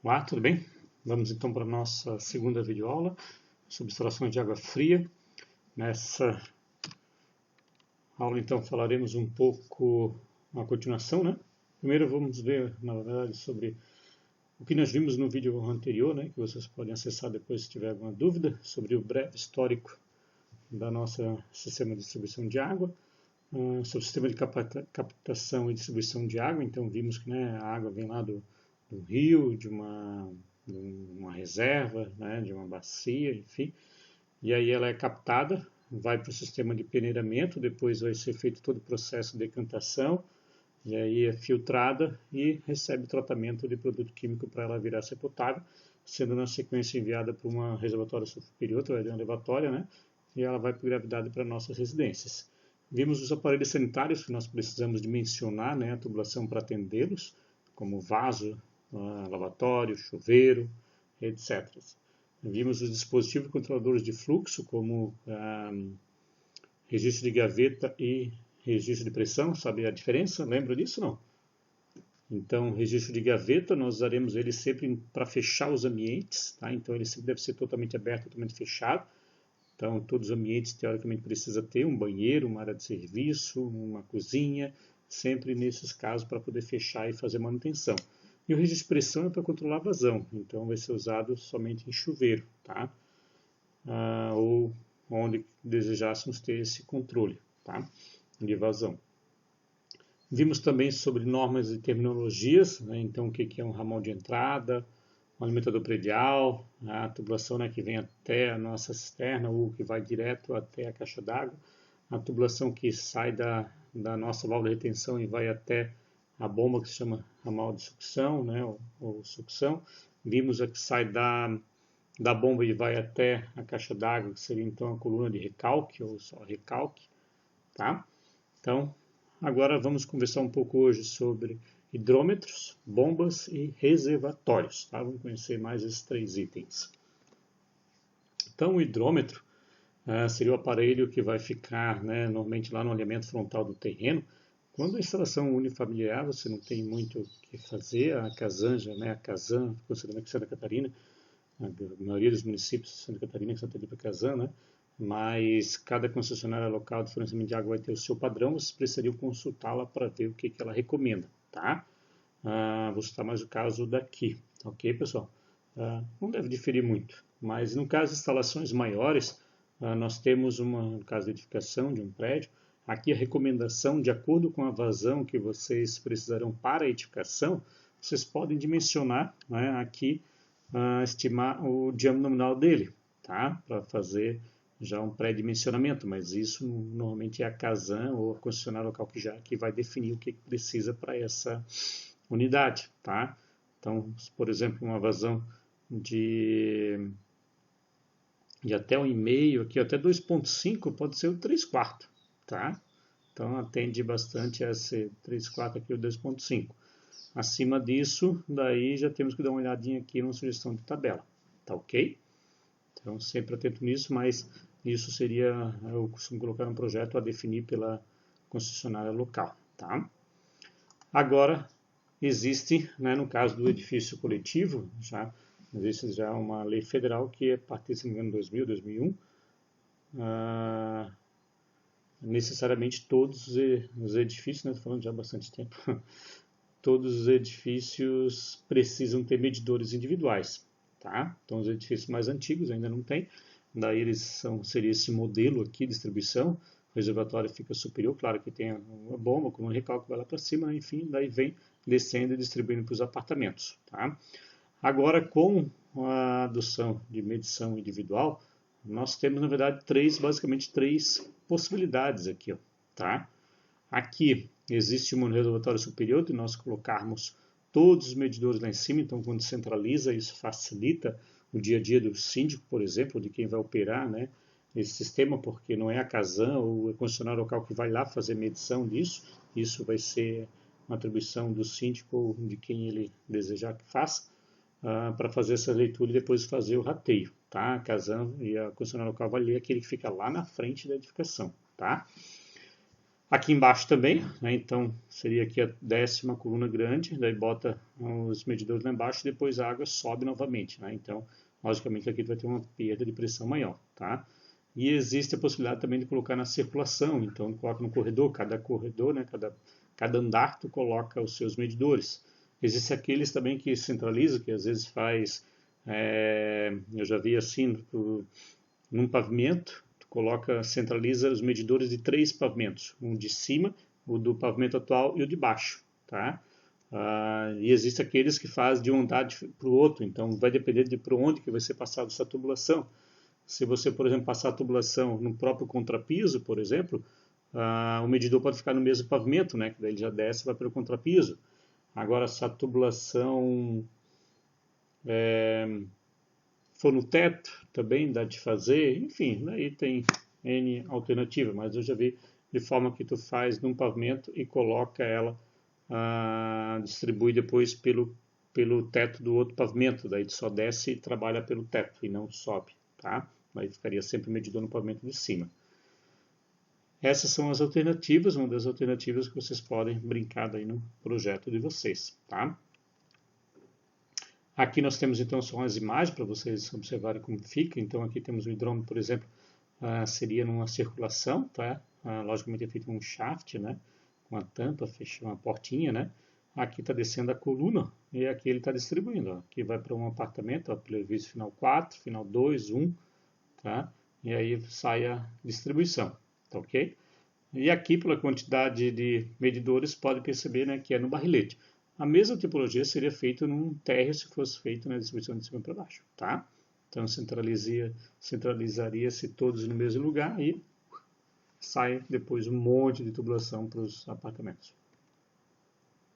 Olá, tudo bem? Vamos então para a nossa segunda videoaula sobre instalações de água fria. Nessa aula então falaremos um pouco a continuação, né? Primeiro vamos ver, na verdade, sobre o que nós vimos no vídeo anterior, né? Que vocês podem acessar depois se tiver alguma dúvida, sobre o breve histórico da nossa sistema de distribuição de água, sobre o sistema de captação e distribuição de água. Então vimos que, né, a água vem lá do rio, de uma reserva, né, de uma bacia, enfim, e aí ela é captada, vai para o sistema de peneiramento, depois vai ser feito todo o processo de decantação, e aí é filtrada e recebe tratamento de produto químico para ela virar ser potável, sendo na sequência enviada para uma reservatória superior, através de uma levatória, né, e ela vai por gravidade para nossas residências. Vimos os aparelhos sanitários que nós precisamos de mencionar, né, a tubulação para atendê-los, como vaso, lavatório, chuveiro, etc. Vimos os dispositivos controladores de fluxo, como registro de gaveta e registro de pressão. Sabe a diferença? Lembra disso, não? Então, registro de gaveta, nós usaremos ele sempre para fechar os ambientes, tá? Então, ele sempre deve ser totalmente aberto, totalmente fechado. Então, todos os ambientes, teoricamente, precisa ter um banheiro, uma área de serviço, uma cozinha, sempre nesses casos para poder fechar e fazer manutenção. E o registro de pressão é para controlar a vazão, então vai ser usado somente em chuveiro, tá? Ou onde desejássemos ter esse controle, tá? De vazão. Vimos também sobre normas e terminologias, né? Então o que é um ramal de entrada, um alimentador predial, a tubulação, né, que vem até a nossa cisterna ou que vai direto até a caixa d'água, a tubulação que sai da nossa válvula de retenção e vai até a bomba que se chama ramal de sucção, né, ou sucção. Vimos a que sai da bomba e vai até a caixa d'água, que seria então a coluna de recalque ou só recalque, tá? Então, agora vamos conversar um pouco hoje sobre hidrômetros, bombas e reservatórios. Tá? Vamos conhecer mais esses três itens. Então, o hidrômetro seria o aparelho que vai ficar, né, normalmente lá no alinhamento frontal do terreno. Quando a instalação unifamiliar, você não tem muito o que fazer, a Casanja, né, a Casan, considerando aqui Santa Catarina, a maioria dos municípios de Santa Catarina que são atendidos pela Casan, né, mas cada concessionária local de fornecimento de água vai ter o seu padrão, vocês precisariam consultá-la para ver o que ela recomenda, tá? Vou citar mais o caso daqui, ok, pessoal? Não deve diferir muito, mas no caso de instalações maiores, nós temos no caso de edificação de um prédio, aqui a recomendação, de acordo com a vazão que vocês precisarão para a edificação, vocês podem dimensionar, né, aqui, estimar o diâmetro nominal dele, tá? Para fazer já um pré-dimensionamento, mas isso normalmente é a Casan ou a concessionária local que vai definir o que precisa para essa unidade, tá? Então, por exemplo, uma vazão de até 1,5, aqui até 2,5 pode ser o 3/4, tá? Então atende bastante a esse 3/4 aqui, o 2,5. Acima disso, daí já temos que dar uma olhadinha aqui na sugestão de tabela, tá ok? Então sempre atento nisso, mas isso seria, eu costumo colocar um projeto a definir pela concessionária local, tá? Agora, existe, né, no caso do edifício coletivo, existe já uma lei federal que é a partir, se não me engano, 2000, 2001, necessariamente todos os edifícios, né, estou falando já há bastante tempo, todos os edifícios precisam ter medidores individuais, tá? Então os edifícios mais antigos ainda não têm, daí seria esse modelo aqui de distribuição, o reservatório fica superior, claro que tem uma bomba com um recalque vai lá para cima, enfim, daí vem descendo e distribuindo para os apartamentos, tá? Agora, com a adoção de medição individual, nós temos, na verdade, basicamente três possibilidades aqui, ó, tá? Aqui existe um reservatório superior de nós colocarmos todos os medidores lá em cima, então quando centraliza, isso facilita o dia a dia do síndico, por exemplo, de quem vai operar, né, esse sistema, porque não é a Casan ou o concessionário local que vai lá fazer medição disso, isso vai ser uma atribuição do síndico ou de quem ele desejar que faça, para fazer essa leitura e depois fazer o rateio, tá? A Casan e a concessionária local vai ler aquele que fica lá na frente da edificação, tá? Aqui embaixo também, né? Então seria aqui a 10ª coluna grande, daí bota os medidores lá embaixo e depois a água sobe novamente, né? Então, logicamente aqui vai ter uma perda de pressão maior, tá? E existe a possibilidade também de colocar na circulação, então coloca no corredor, né? Cada andar tu coloca os seus medidores. Existem aqueles também que centralizam, que às vezes faz, eu já vi assim, num pavimento, centraliza os medidores de 3 pavimentos, um de cima, o do pavimento atual e o de baixo, tá? E existem aqueles que fazem de um andar para o outro, então vai depender de por onde que vai ser passada essa tubulação. Se você, por exemplo, passar a tubulação no próprio contrapiso, por exemplo, o medidor pode ficar no mesmo pavimento, né? Que daí ele já desce e vai pelo contrapiso. Agora, se a tubulação for no teto, também dá de fazer, enfim, daí tem N alternativa, mas eu já vi de forma que tu faz num pavimento e coloca ela, distribui depois pelo teto do outro pavimento, daí tu só desce e trabalha pelo teto e não sobe, tá? Aí ficaria sempre o medidor no pavimento de cima. Essas são as alternativas, uma das alternativas que vocês podem brincar aí no projeto de vocês, tá? Aqui nós temos então só as imagens para vocês observarem como fica. Então aqui temos o hidrômetro, por exemplo, seria numa circulação, tá? Logicamente é feito um shaft, né? Com a tampa, fecha uma portinha, né? Aqui está descendo a coluna e aqui ele está distribuindo. Ó. Aqui vai para um apartamento, ó, pelo visto final 4, final 2, 1, tá? E aí sai a distribuição, tá ok? E aqui, pela quantidade de medidores, pode perceber, né, que é no barrilete. A mesma tipologia seria feita num térreo se fosse feito na distribuição de cima para baixo, tá? Então centralizaria-se todos no mesmo lugar e sai depois um monte de tubulação para os apartamentos.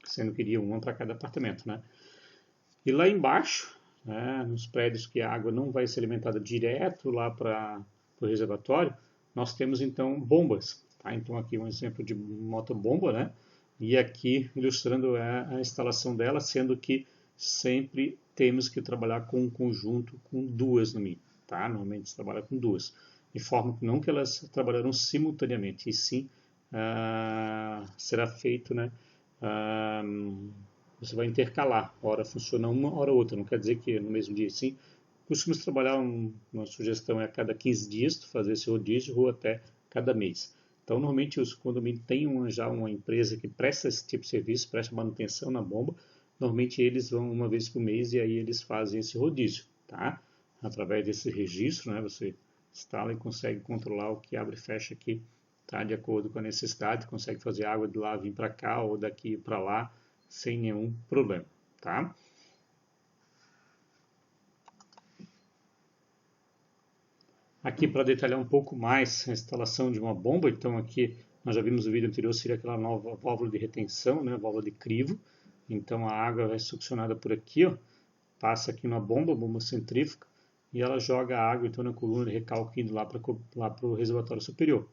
Sendo que iria uma para cada apartamento, né? E lá embaixo, né, nos prédios que a água não vai ser alimentada direto lá para o reservatório, nós temos então bombas. Tá? Então aqui um exemplo de motobomba, né? E aqui ilustrando a instalação dela, sendo que sempre temos que trabalhar com um conjunto com 2 no mínimo. Tá? Normalmente se trabalha com 2. De forma que não que elas trabalharão simultaneamente, e sim será feito, né? Você vai intercalar, hora funciona uma, hora outra, não quer dizer que no mesmo dia, sim. Costumamos trabalhar, uma sugestão é a cada 15 dias, fazer esse rodízio ou até cada mês. Então, normalmente os condomínios têm já uma empresa que presta esse tipo de serviço, presta manutenção na bomba. Normalmente eles vão uma vez por mês e aí eles fazem esse rodízio, tá? Através desse registro, né, você instala e consegue controlar o que abre e fecha aqui, tá? De acordo com a necessidade, consegue fazer água de lá vir para cá ou daqui para lá, sem nenhum problema, tá? Aqui para detalhar um pouco mais a instalação de uma bomba, então aqui nós já vimos no vídeo anterior, seria aquela nova válvula de retenção, né, válvula de crivo. Então a água é succionada por aqui, ó, passa aqui na bomba centrífuga, e ela joga a água então na coluna de recalque indo lá para o reservatório superior.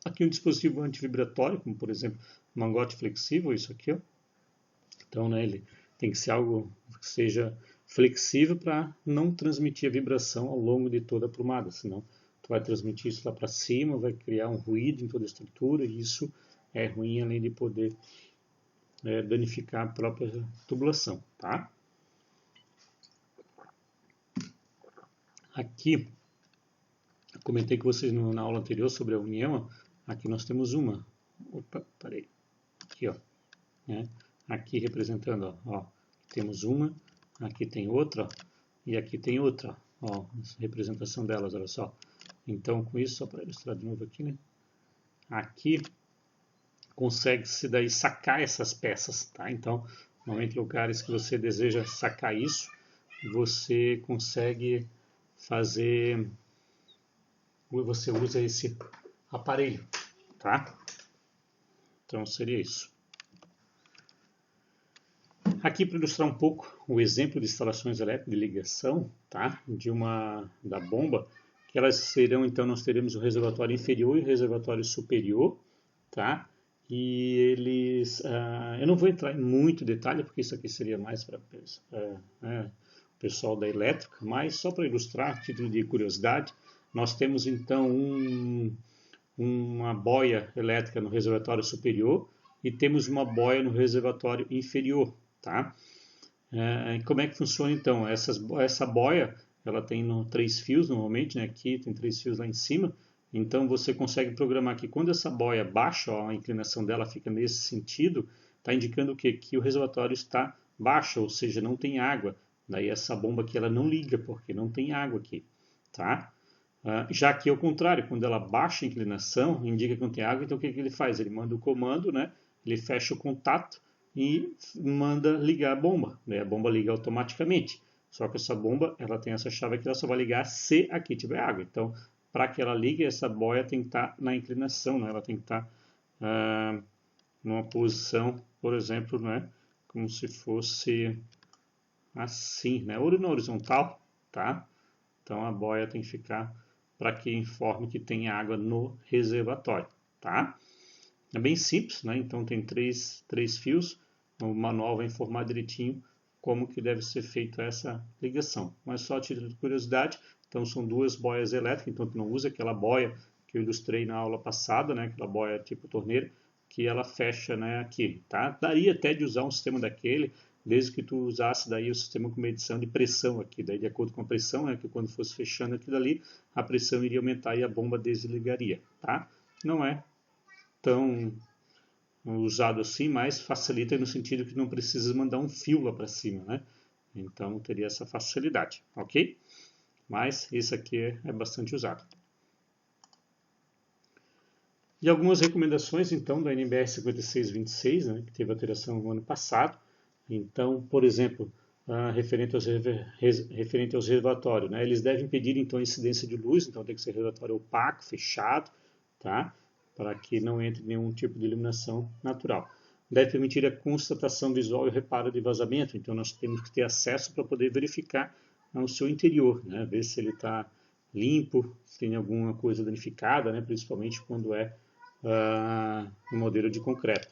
Aqui um dispositivo antivibratório, como por exemplo um mangote flexível, isso aqui, ó. Então, né, ele tem que ser algo que seja flexível para não transmitir a vibração ao longo de toda a plumada, senão tu vai transmitir isso lá para cima, vai criar um ruído em toda a estrutura e isso é ruim, além de poder danificar a própria tubulação, tá? Aqui, eu comentei com vocês na aula anterior sobre a união, aqui nós temos uma, aqui, ó, né? Aqui representando, ó, temos uma, aqui tem outra, ó, e aqui tem outra, ó, representação delas, olha só. Então, com isso, só para ilustrar de novo aqui, né? Aqui consegue-se daí sacar essas peças, tá? Então, normalmente lugares que você deseja sacar isso, você consegue fazer, você usa esse aparelho, tá? Então, seria isso. Aqui para ilustrar um pouco o exemplo de instalações elétricas de ligação, tá? Da bomba, que elas serão, então, nós teremos o reservatório inferior e o reservatório superior, tá? E eles, eu não vou entrar em muito detalhe, porque isso aqui seria mais para o pessoal da elétrica, mas só para ilustrar, a título de curiosidade, nós temos então uma boia elétrica no reservatório superior e temos uma boia no reservatório inferior, tá? Como é que funciona então? Essa boia, ela tem 3 fios normalmente, né? Aqui tem 3 fios lá em cima. Então você consegue programar que quando essa boia baixa, ó, a inclinação dela fica nesse sentido, está indicando o quê? Que o reservatório está baixo, ou seja, não tem água. Daí essa bomba aqui ela não liga, porque não tem água aqui, tá? Já que ao contrário, quando ela baixa a inclinação, indica que não tem água, então o que ele faz? Ele manda o comando, né? Ele fecha o contato e manda ligar a bomba, né? A bomba liga automaticamente. Só que essa bomba, ela tem essa chave aqui, ela só vai ligar se aqui tiver água. Então, para que ela ligue, essa boia tem que estar na inclinação, né? Ela tem que estar numa posição, por exemplo, né? Como se fosse assim, né? Ou na horizontal, tá? Então a boia tem que ficar para que informe que tem água no reservatório, tá? É bem simples, né? Então tem três fios, o manual vai informar direitinho como que deve ser feita essa ligação. Mas só a título de curiosidade, então são 2 boias elétricas, então tu não usa aquela boia que eu ilustrei na aula passada, né? Aquela boia tipo torneira, que ela fecha, né, aqui, tá? Daria até de usar um sistema daquele, desde que tu usasse daí o sistema com medição de pressão aqui, daí de acordo com a pressão, né, que quando fosse fechando aquilo ali, a pressão iria aumentar e a bomba desligaria, tá? Não é tão usado assim, mas facilita no sentido que não precisa mandar um fio lá para cima, né? Então teria essa facilidade, ok? Mas isso aqui é bastante usado. E algumas recomendações, então, da NBR 5626, né, que teve alteração no ano passado. Então, por exemplo, referente aos reservatórios, né, eles devem pedir, então, a incidência de luz, então tem que ser reservatório opaco, fechado, tá? Para que não entre nenhum tipo de iluminação natural. Deve permitir a constatação visual e o reparo de vazamento, então nós temos que ter acesso para poder verificar o seu interior, né, ver se ele está limpo, se tem alguma coisa danificada, né, principalmente quando é um modelo de concreto.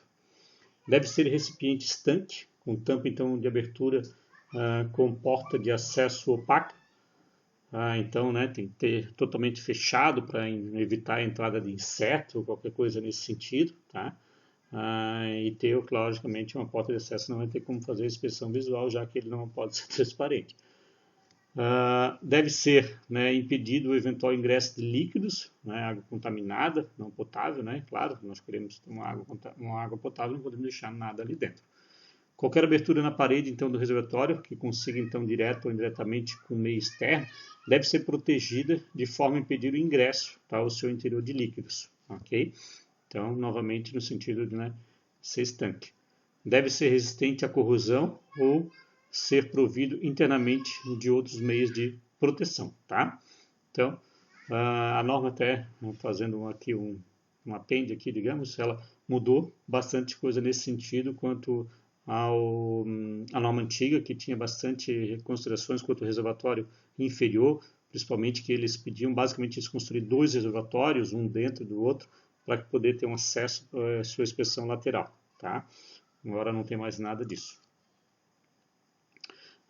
Deve ser recipiente estanque, com tampa então de abertura com porta de acesso opaca. Então, né, tem que ter totalmente fechado para evitar a entrada de inseto ou qualquer coisa nesse sentido, tá? E ter, logicamente, uma porta de acesso não vai ter como fazer a inspeção visual, já que ele não pode ser transparente. Deve ser, né, impedido o eventual ingresso de líquidos, né, água contaminada, não potável, né, claro, nós queremos ter uma água potável, não podemos deixar nada ali dentro. Qualquer abertura na parede, então, do reservatório, que consiga, então, direto ou indiretamente com o meio externo, deve ser protegida de forma a impedir o ingresso, tá, ao seu interior de líquidos, ok? Então, novamente, no sentido de, né, ser estanque. Deve ser resistente à corrosão ou ser provido internamente de outros meios de proteção, tá? Então, a norma até, fazendo aqui um apêndice aqui, digamos, ela mudou bastante coisa nesse sentido quanto à norma antiga, que tinha bastante considerações quanto ao reservatório inferior, principalmente que eles pediam basicamente eles construir 2 reservatórios, um dentro do outro, para poder ter um acesso à sua inspeção lateral, tá? Agora não tem mais nada disso.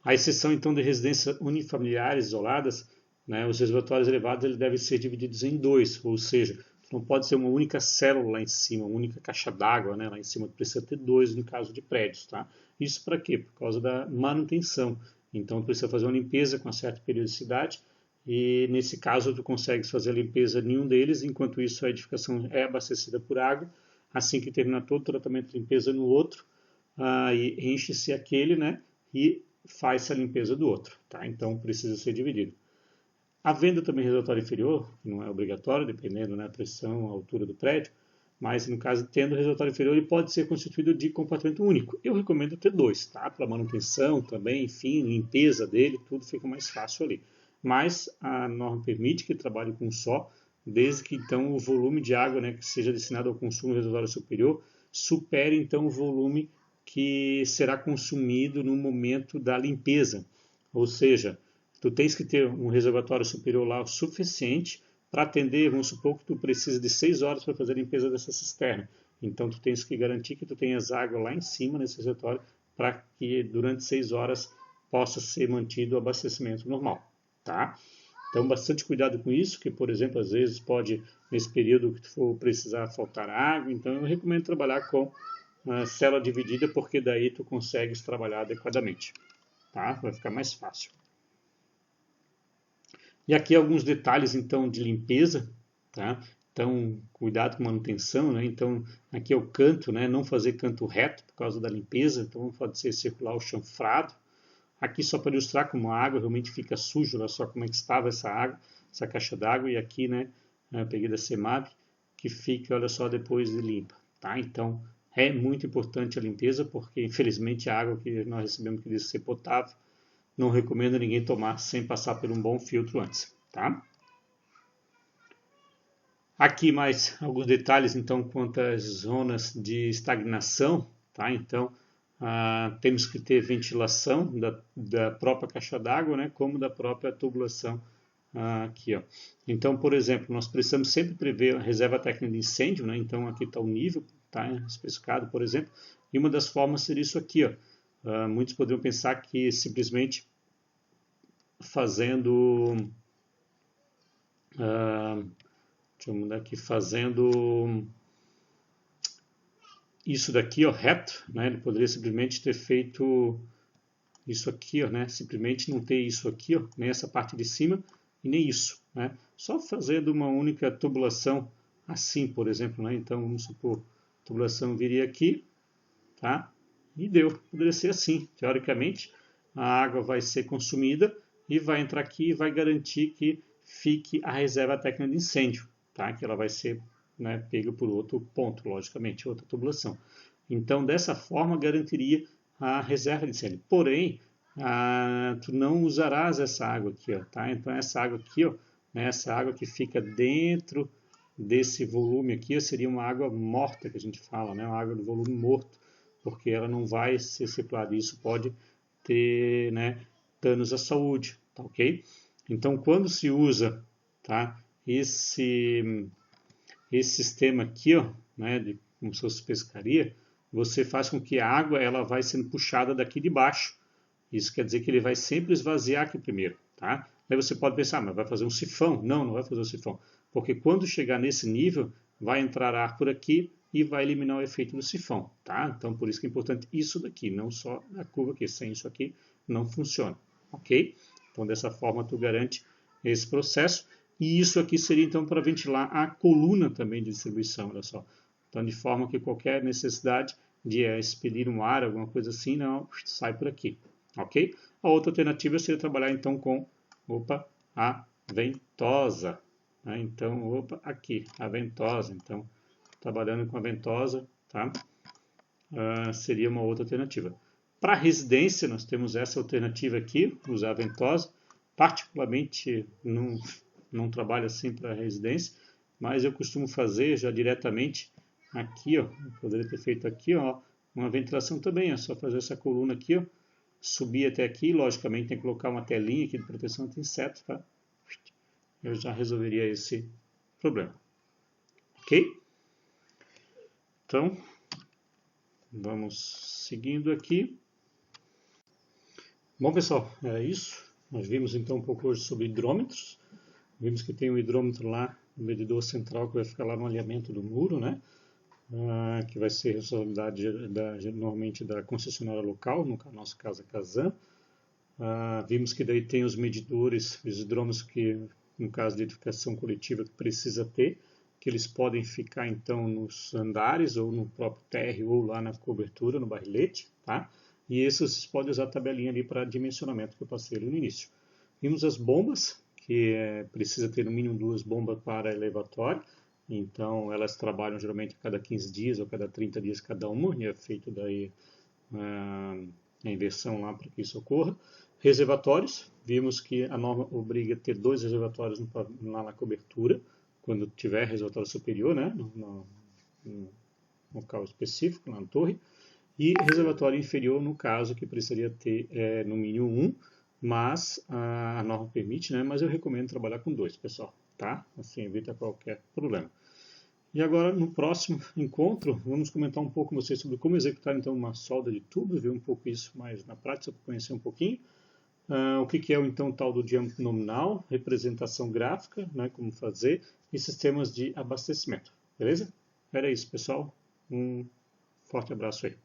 À exceção, então, de residências unifamiliares isoladas, né, os reservatórios elevados eles devem ser divididos em 2, ou seja, não pode ser uma única célula lá em cima, uma única caixa d'água, né, lá em cima, precisa ter 2 no caso de prédios. Tá? Isso para quê? Por causa da manutenção. Então, precisa fazer uma limpeza com uma certa periodicidade e, nesse caso, tu consegues fazer a limpeza em um deles, enquanto isso a edificação é abastecida por água. Assim que terminar todo o tratamento de limpeza no outro, e enche-se aquele, né, e faz a limpeza do outro, tá? Então precisa ser dividido. Havendo também reservatório inferior, que não é obrigatório, dependendo da pressão, a altura do prédio, mas no caso tendo reservatório inferior, ele pode ser constituído de compartimento único. Eu recomendo ter 2, tá? Para manutenção também, enfim, limpeza dele, tudo fica mais fácil ali. Mas a norma permite que trabalhe com um só, desde que então o volume de água, né, que seja destinado ao consumo do reservatório superior supere então o volume que será consumido no momento da limpeza. Ou seja, tu tens que ter um reservatório superior lá o suficiente para atender, vamos supor que tu precisa de 6 horas para fazer a limpeza dessa cisterna. Então tu tens que garantir que tu tenhas água lá em cima nesse reservatório para que durante 6 horas possa ser mantido o abastecimento normal, tá? Então, bastante cuidado com isso, que, por exemplo, às vezes pode, nesse período que tu for precisar faltar água, então eu recomendo trabalhar com a célula dividida, porque daí tu consegues trabalhar adequadamente, tá? Vai ficar mais fácil. E aqui alguns detalhes, então, de limpeza, tá? Então, cuidado com manutenção, né? Então, aqui é o canto, né? Não fazer canto reto por causa da limpeza, então pode ser circular o chanfrado. Aqui só para ilustrar como a água realmente fica suja, olha só como é que estava essa água, essa caixa d'água, e aqui, né, eu peguei da CEMAB, que fica, olha só, depois de limpa, tá? Então, é muito importante a limpeza, porque infelizmente a água que nós recebemos que diz ser potável, não recomendo ninguém tomar sem passar por um bom filtro antes, tá? Aqui mais alguns detalhes, então, quanto às zonas de estagnação, tá? Então, temos que ter ventilação da própria caixa d'água, né? Como da própria tubulação aqui, ó. Então, por exemplo, nós precisamos sempre prever a reserva técnica de incêndio, né? Então, aqui está o nível, tá? Especificado, por exemplo, e uma das formas seria isso aqui, ó. Muitos poderiam pensar que simplesmente fazendo, deixa eu mudar aqui, fazendo isso daqui, ó, reto, né? Ele poderia simplesmente ter feito isso aqui, ó, né? Simplesmente não ter isso aqui, ó, nem essa parte de cima e nem isso, né? Só fazendo uma única tubulação assim, por exemplo, né? Então, vamos supor, a tubulação viria aqui, tá? E deu, poderia ser assim. Teoricamente, a água vai ser consumida e vai entrar aqui e vai garantir que fique a reserva técnica de incêndio, tá? Que ela vai ser, né, pega por outro ponto, logicamente, outra tubulação. Então, dessa forma, garantiria a reserva de incêndio. Porém, tu não usarás essa água aqui, ó, tá? Então, essa água aqui, ó, né, essa água que fica dentro desse volume aqui, seria uma água morta, que a gente fala, né? Uma água do volume morto, porque ela não vai ser circulada. Isso pode ter, né, danos à saúde, tá ok? Então, quando se usa, tá, esse sistema aqui, ó, né, como se fosse pescaria, você faz com que a água ela vai sendo puxada daqui de baixo. Isso quer dizer que ele vai sempre esvaziar aqui primeiro, tá? Aí você pode pensar, mas vai fazer um sifão? Não, não vai fazer um sifão, porque quando chegar nesse nível, vai entrar ar por aqui e vai eliminar o efeito do sifão, tá? Então, por isso que é importante isso daqui, não só a curva aqui. Sem isso aqui, não funciona, ok? Então, dessa forma, tu garante esse processo. E isso aqui seria, então, para ventilar a coluna também de distribuição, olha só. Então, de forma que qualquer necessidade de expelir um ar, alguma coisa assim, não, sai por aqui, ok? A outra alternativa seria trabalhar, então, com, a ventosa. Né? Então, aqui, a ventosa. Então, trabalhando com a ventosa, tá? Seria uma outra alternativa. Para residência, nós temos essa alternativa aqui, usar a ventosa. Particularmente, não trabalho assim para residência, mas eu costumo fazer já diretamente aqui, ó. Eu poderia ter feito aqui, ó, uma ventilação também. É só fazer essa coluna aqui, ó, subir até aqui. Logicamente, tem que colocar uma telinha aqui de proteção de insetos, tá? Eu já resolveria esse problema. Ok? Então, vamos seguindo aqui. Bom, pessoal, é isso. Nós vimos então um pouco hoje sobre hidrômetros. Vimos que tem um hidrômetro lá, no medidor central, que vai ficar lá no alinhamento do muro, né? Que vai ser responsabilidade normalmente da concessionária local, no nosso caso a Casan. Vimos que daí tem os medidores, os hidrômetros que, no caso de edificação coletiva, precisa ter, que eles podem ficar então nos andares, ou no próprio térreo, ou lá na cobertura, no barrilete, tá? E esses vocês podem usar a tabelinha ali para dimensionamento que eu passei ali no início. Vimos as bombas, que precisa ter no mínimo 2 bombas para elevatório, então elas trabalham geralmente a cada 15 dias ou a cada 30 dias cada uma, e é feito daí a inversão lá para que isso ocorra. Reservatórios, vimos que a norma obriga a ter 2 reservatórios lá na cobertura, quando tiver reservatório superior, né, no local específico, lá na torre, e reservatório inferior, no caso, que precisaria ter no mínimo 1, mas a norma permite, né, mas eu recomendo trabalhar com 2, pessoal, tá? Assim evita qualquer problema. E agora, no próximo encontro, vamos comentar um pouco com vocês sobre como executar então uma solda de tubos, ver um pouco isso mais na prática, para conhecer um pouquinho. O que é então o tal do diâmetro nominal, representação gráfica, né, como fazer, e sistemas de abastecimento. Beleza? Era isso, pessoal. Um forte abraço aí.